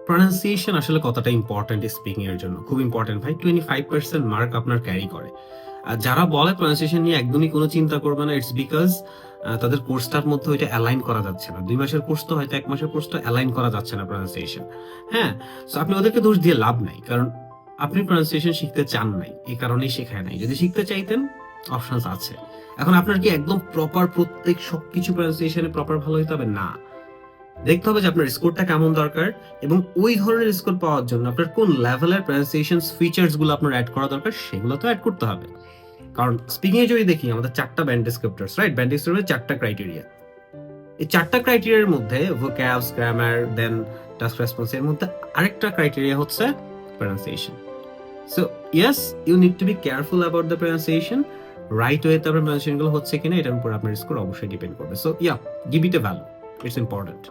Pronunciation আসলে কতটা important speaking এর জন্য? খুব ইম্পর্টেন্ট ভাই। 25% মার্ক আপনার ক্যারি করে। আর যারা বলে প্রনাউন্সিয়েশন নিয়ে একদমই কোনো চিন্তা করবে না, ইটস বিকজ তাদের কোর্সটার মধ্যে ওইটা অ্যালাইন করা যাচ্ছে না। 2 মাসের কোর্স তো হয়তো 1 মাসের কোর্সটা অ্যালাইন করা যাচ্ছে না প্রনাউন্সিয়েশন। হ্যাঁ? সো আপনি ওদেরকে দোষ দিয়ে লাভ নাই। কারণ আপনি প্রনাউন্সিয়েশন শিখতে চান নাই। এই কারণেই শেখায় নাই। যদি শিখতে চাইতেন অপশনস আছে। এখন আপনার কি একদম প্রপার প্রত্যেক সবকিছু প্রনাউন্সিয়েশনে প্রপার ভালো হইতে হবে? না। দেখতে হবে যে আপনার স্কোরটা কেমন দরকার এবং ওই ধরনের স্কোর পাওয়ার জন্য আপনার কোন লেভেলের প্রনাউন্সিয়েশন ফিচার্স গুলো আপনার অ্যাড করা দরকার সেগুলো তো অ্যাড করতে হবে। কারণ স্পিকিং এ যদি দেখি আমাদের 4টা ব্যান্ড ডেসক্রিপ্টরস, রাইট? ব্যান্ড ডেসক্রিপ্টরের 4টা ক্রাইটেরিয়া। এই 4টা ক্রাইটেরিয়ার মধ্যে vocabs, grammar, then task response এর মধ্যে আরেকটা ক্রাইটেরিয়া হচ্ছে pronunciation. So yes, you need to be careful about the pronunciation. Right ওয়েতে আপনার প্রনাউন্সিয়েশন গুলো হচ্ছে কিনা এটার উপর আপনার স্কোর অবশ্যই ডিপেন্ড করবে। So yeah, give it a value. It's important.